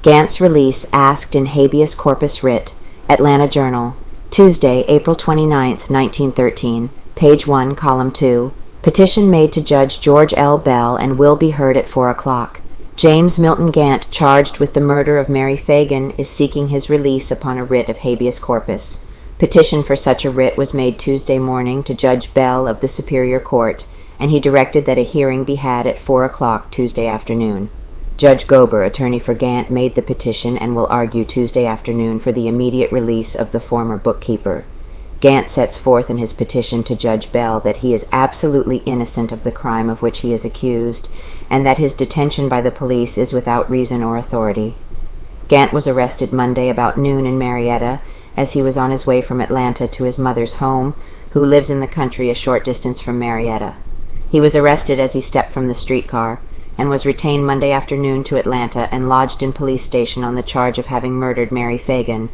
Gantt's release asked in Habeas Corpus Writ, Atlanta Journal, Tuesday, April 29, 1913, page 1, column 2. Petition made to Judge George L. Bell and will be heard at 4 o'clock. James Milton Gantt, charged with the murder of Mary Phagan, is seeking his release upon a writ of habeas corpus. Petition for such a writ was made Tuesday morning to Judge Bell of the Superior Court, and he directed that a hearing be had at 4 o'clock Tuesday afternoon. Judge Gober, attorney for Gantt, made the petition and will argue Tuesday afternoon for the immediate release of the former bookkeeper. Gantt sets forth in his petition to Judge Bell that he is absolutely innocent of the crime of which he is accused, and that his detention by the police is without reason or authority. Gantt was arrested Monday about noon in Marietta, as he was on his way from Atlanta to his mother's home, who lives in the country a short distance from Marietta. He was arrested as he stepped from the streetcar, and was retained Monday afternoon to Atlanta and lodged in police station on the charge of having murdered Mary Phagan.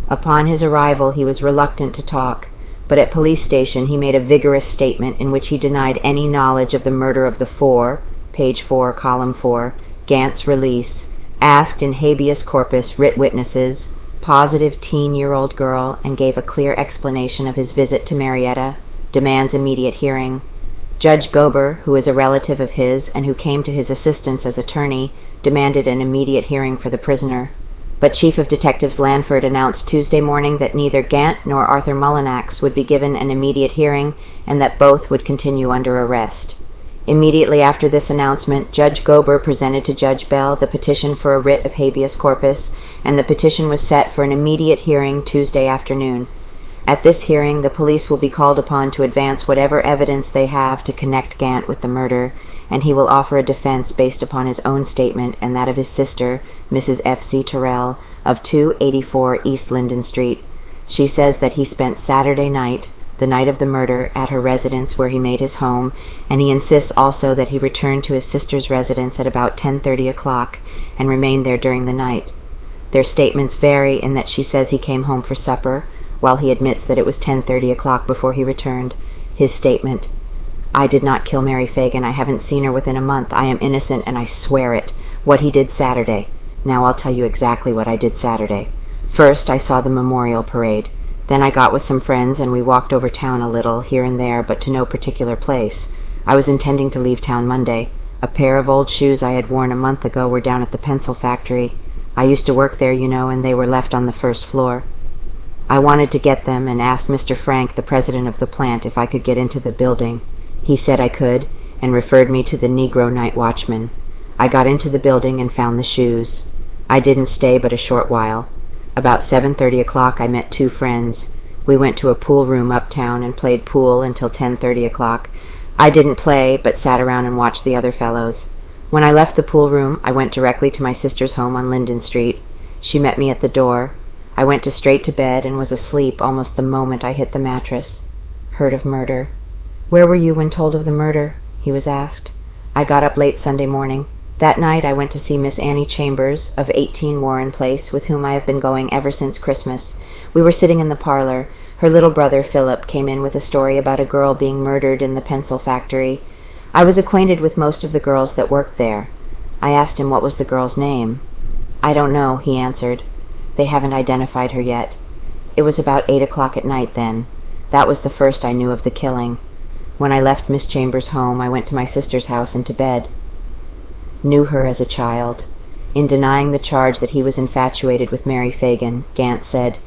Upon his arrival he was reluctant to talk, but at police station he made a vigorous statement in which he denied any knowledge of the murder of the four, page 4, column 4, Gantt's release, asked in habeas corpus writ witnesses, positive teen-year-old girl, and gave a clear explanation of his visit to Marietta, demands immediate hearing. Judge Gober, who is a relative of his and who came to his assistance as attorney, demanded an immediate hearing for the prisoner. But Chief of Detectives Lanford announced Tuesday morning that neither Gantt nor Arthur Mullinax would be given an immediate hearing and that both would continue under arrest. Immediately after this announcement, Judge Gober presented to Judge Bell the petition for a writ of habeas corpus, and the petition was set for an immediate hearing Tuesday afternoon. At this hearing, the police will be called upon to advance whatever evidence they have to connect Gantt with the murder, and he will offer a defense based upon his own statement and that of his sister, Mrs. F.C. Terrell, of 284 East Linden Street. She says that he spent Saturday night, the night of the murder, at her residence where he made his home, and he insists also that he returned to his sister's residence at about 10:30 o'clock and remained there during the night. Their statements vary in that she says he came home for supper, while he admits that it was 10:30 o'clock before he returned. His statement: "I did not kill Mary Phagan. I haven't seen her within a month. I am innocent, and I swear it. What he did Saturday. Now I'll tell you exactly what I did Saturday. First, I saw the memorial parade. Then I got with some friends, and we walked over town a little, here and there, but to no particular place. I was intending to leave town Monday. A pair of old shoes I had worn a month ago were down at the pencil factory. I used to work there, you know, and they were left on the first floor. I wanted to get them and asked Mr. Frank, the president of the plant, if I could get into the building. He said I could, and referred me to the Negro night watchman. I got into the building and found the shoes. I didn't stay but a short while. About 7:30 o'clock I met two friends. We went to a pool room uptown and played pool until 10:30 o'clock. I didn't play, but sat around and watched the other fellows. When I left the pool room, I went directly to my sister's home on Linden Street. She met me at the door. I went straight to bed and was asleep almost the moment I hit the mattress. Heard of murder. "Where were you when told of the murder?" he was asked. "I got up late Sunday morning. That night I went to see Miss Annie Chambers, of 18 Warren Place, with whom I have been going ever since Christmas. We were sitting in the parlor. Her little brother, Philip, came in with a story about a girl being murdered in the pencil factory. I was acquainted with most of the girls that worked there. I asked him what was the girl's name. "I don't know," he answered. "They haven't identified her yet." It was about 8 o'clock at night then. That was the first I knew of the killing. When I left Miss Chambers' home, I went to my sister's house and to bed. Knew her as a child. In denying the charge that he was infatuated with Mary Phagan, Gantt said,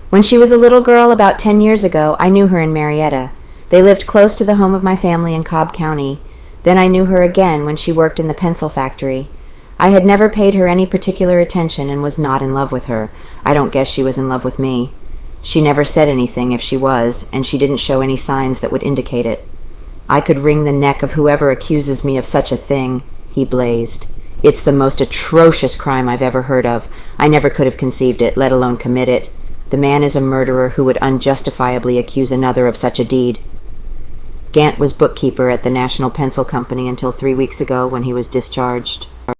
"When she was a little girl about 10 years ago, I knew her in Marietta. They lived close to the home of my family in Cobb County. Then I knew her again when she worked in the pencil factory. I had never paid her any particular attention and was not in love with her. I don't guess she was in love with me. She never said anything if she was, and she didn't show any signs that would indicate it. I could wring the neck of whoever accuses me of such a thing," he blazed. "It's the most atrocious crime I've ever heard of. I never could have conceived it, let alone commit it. The man is a murderer who would unjustifiably accuse another of such a deed." Gantt was bookkeeper at the National Pencil Company until 3 weeks ago when he was discharged.